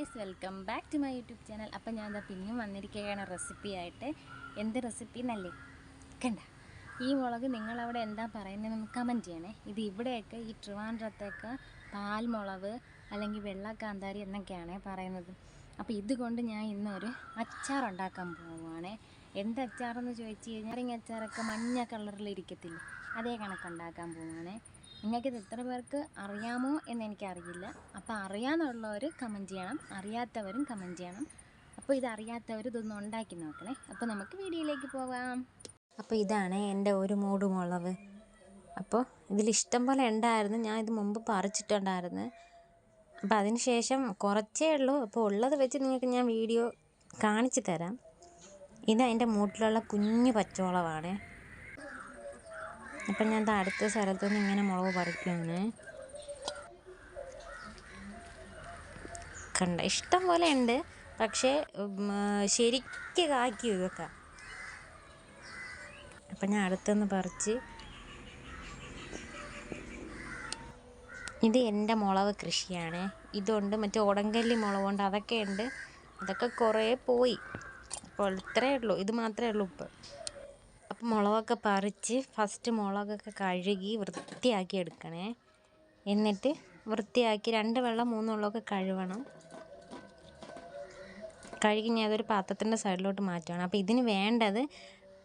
Guys, welcome back to my YouTube channel. അപ്പം ഞാൻ എന്താ പിന്നെയും വന്നിരിക്കുകയാണ് റെസിപ്പി ആയിട്ട്. എന്ത് റെസിപ്പി എന്നല്ലേ കണ്ട. ഈ മുളക് നിങ്ങളവിടെ എന്താ പറയുന്നതെന്ന് കമൻറ്റ് ചെയ്യണേ. ഇത് ഇവിടെയൊക്കെ ഈ ട്രിവാൻഡ്രത്തൊക്കെ പാൽമുളക് അല്ലെങ്കിൽ വെള്ളക്കാന്താരി എന്നൊക്കെയാണ് പറയുന്നത്. അപ്പോൾ ഇതുകൊണ്ട് ഞാൻ ഇന്നൊരു അച്ചാർ ഉണ്ടാക്കാൻ പോവുകയാണ്. എന്ത് അച്ചാറെന്ന് ചോദിച്ചു കഴിഞ്ഞാൽ നാരങ്ങ അച്ചാറൊക്കെ മഞ്ഞ കളറിലിരിക്കത്തില്ലേ, അതേ കണക്കുണ്ടാക്കാൻ പോവുകയാണ്. നിങ്ങൾക്കിത് എത്ര പേർക്ക് അറിയാമോ എന്നെനിക്കറിയില്ല. അപ്പോൾ അറിയാമെന്നുള്ളവർ കമൻറ്റ് ചെയ്യണം, അറിയാത്തവരും കമൻറ്റ് ചെയ്യണം. അപ്പോൾ ഇതറിയാത്തവർ ഇതൊന്ന് ഉണ്ടാക്കി നോക്കണേ. അപ്പോൾ നമുക്ക് വീഡിയോയിലേക്ക് പോകാം. അപ്പോൾ ഇതാണ് എൻ്റെ ഒരു മൂട് മുളക്. അപ്പോൾ ഇതിലിഷ്ടം പോലെ ഉണ്ടായിരുന്നു, ഞാൻ ഇത് മുമ്പ് പറിച്ചിട്ടുണ്ടായിരുന്നു. അപ്പോൾ അതിന് ശേഷം കുറച്ചേ ഉള്ളൂ. അപ്പോൾ ഉള്ളത് വെച്ച് നിങ്ങൾക്ക് ഞാൻ വീഡിയോ കാണിച്ചു തരാം. ഇത് അതിൻ്റെ മൂട്ടിലുള്ള കുഞ്ഞു പച്ചമുളകാണ്. അപ്പം ഞാൻ അടുത്ത സ്ഥലത്തു നിന്ന് ഇങ്ങനെ മുളക് പറിക്കുകയാണ്. കണ്ട ഇഷ്ടം പോലെ ഉണ്ട്, പക്ഷേ ശരിക്ക് കായ്ക്കും ഇതൊക്കെ. അപ്പം ഞാൻ അടുത്തുനിന്ന് പറിച്ച്. ഇത് എൻ്റെ മുളക് കൃഷിയാണ്. ഇതുണ്ട്, മറ്റേ ഉടങ്കല്ലി മുളകുണ്ട്, അതൊക്കെ ഉണ്ട്. അതൊക്കെ കുറേ പോയി. അപ്പോൾ ഇത്രയേ ഉള്ളൂ, ഇത് മാത്രമേ ഉള്ളൂ ഇപ്പോൾ. അപ്പം മുളകൊക്കെ പറിച്ച് ഫസ്റ്റ് മുളകൊക്കെ കഴുകി വൃത്തിയാക്കി എടുക്കണേ. എന്നിട്ട് വൃത്തിയാക്കി 2 വെള്ളം 3 വെള്ളമൊക്കെ കഴുകണം. കഴുകി ഞാൻ അതൊരു പാത്രത്തിൻ്റെ സൈഡിലോട്ട് മാറ്റുകയാണ്. അപ്പോൾ ഇതിന് വേണ്ടത്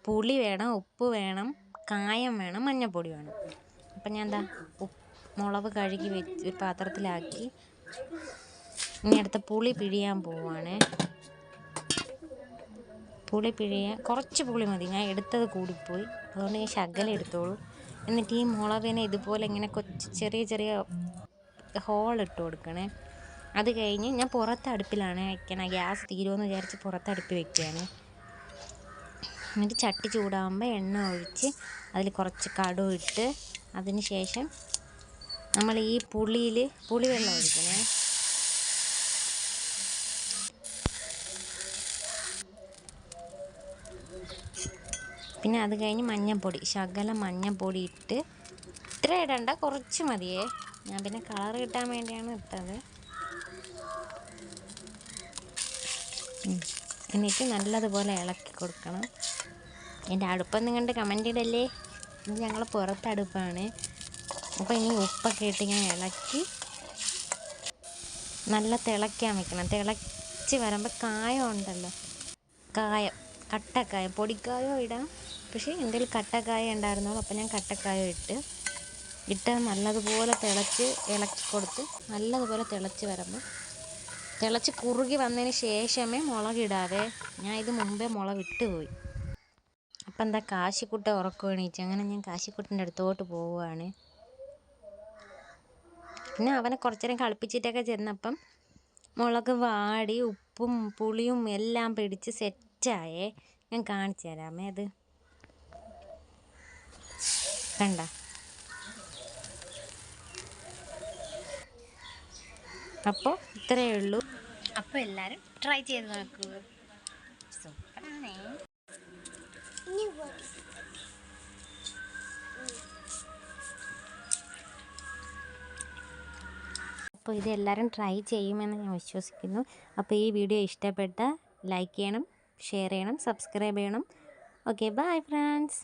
പുളി വേണം, ഉപ്പ് വേണം, കായം വേണം, മഞ്ഞൾപ്പൊടി വേണം. അപ്പം ഞാൻ മുളക് കഴുകി വെച്ച് ഒരു പാത്രത്തിലാക്കി. ഇനി അടുത്ത പുളി പിഴിയാൻ പോവുകയാണ്. പുളി പിഴിയാൻ കുറച്ച് പുളി മതി, ഞാൻ എടുത്തത് കൂടിപ്പോയി, അതുകൊണ്ട് ഞാൻ ശകലം എടുത്തോളൂ. എന്നിട്ട് ഈ മുളകിനെ ഇതുപോലെ ഇങ്ങനെ ചെറിയ ചെറിയ ഹോളിട്ട് കൊടുക്കണേ. അത് കഴിഞ്ഞ് ഞാൻ പുറത്ത് അടുപ്പിലാണ് വയ്ക്കണത്. ഗ്യാസ് തീരുമെന്ന് വിചാരിച്ച് പുറത്ത് അടുപ്പിൽ വയ്ക്കുകയാണ്. എന്നിട്ട് ചട്ടി ചൂടാകുമ്പോൾ എണ്ണ ഒഴിച്ച് അതിൽ കുറച്ച് കടുക് ഇട്ട് അതിന് ശേഷം നമ്മൾ ഈ പുളിവെള്ളം ഒഴിക്കണേ. പിന്നെ അത് കഴിഞ്ഞ് മഞ്ഞൾപ്പൊടി, ശകലം മഞ്ഞൾപ്പൊടി ഇട്ട്, ഇത്ര ഇടണ്ട, കുറച്ച് മതിയേ. ഞാൻ പിന്നെ കളർ കിട്ടാൻ വേണ്ടിയാണ് ഇട്ടത്. എന്നിട്ട് നല്ലതുപോലെ ഇളക്കി കൊടുക്കണം. എൻ്റെ അടുപ്പൊന്നും കണ്ട് കമൻറ്റ് ഇടല്ലേ, ഇത് ഞങ്ങൾ പുറത്ത് അടുപ്പാണ്. അപ്പോൾ ഇനി ഉപ്പൊക്കെ ഇട്ട് ഞാൻ ഇളക്കി നല്ല തിളയ്ക്കാൻ വെക്കണം. തിളച്ച് വരുമ്പോൾ കായം ഉണ്ടല്ലോ, കട്ടക്കായം, പൊടിക്കായോ ഇടാം, പക്ഷേ എൻ്റെ കയ്യിൽ കട്ടക്കായ ഉണ്ടായിരുന്നുള്ളൂ. അപ്പോൾ ഞാൻ കട്ടക്കായ ഇട്ട് നല്ലതുപോലെ ഇളക്കി കൊടുത്ത് നല്ലതുപോലെ തിളച്ച് കുറുകി വന്നതിന് ശേഷമേ മുളകിടാവേ. ഞാൻ ഇത് മുമ്പേ മുളക് ഇട്ടുപോയി. അപ്പം എന്താ കാശിക്കുട്ട ഉറക്കം എണീച്ചു. അങ്ങനെ ഞാൻ കാശിക്കുട്ടൻ്റെ അടുത്തോട്ട് പോവുകയാണ്. പിന്നെ അവനെ കുറച്ചു നേരം കളിപ്പിച്ചിട്ടൊക്കെ ചെന്നപ്പം മുളക് വാടി ഉപ്പും പുളിയും എല്ലാം പിടിച്ച് സെറ്റായേ. ഞാൻ കാണിച്ചു തരാമേ. അത് കണ്ട. അപ്പോൾ ഇത്രയേ ഉള്ളൂ. അപ്പോൾ എല്ലാവരും ട്രൈ ചെയ്ത് നോക്കൂ. സൂപ്പറാണേ. അപ്പോൾ ഇത് എല്ലാവരും ട്രൈ ചെയ്യുമെന്ന് ഞാൻ വിശ്വസിക്കുന്നു. അപ്പോൾ ഈ വീഡിയോ ഇഷ്ടപ്പെട്ട ലൈക്ക് ചെയ്യണം, ഷെയർ ചെയ്യണം, സബ്സ്ക്രൈബ് ചെയ്യണം. Okay, bye friends.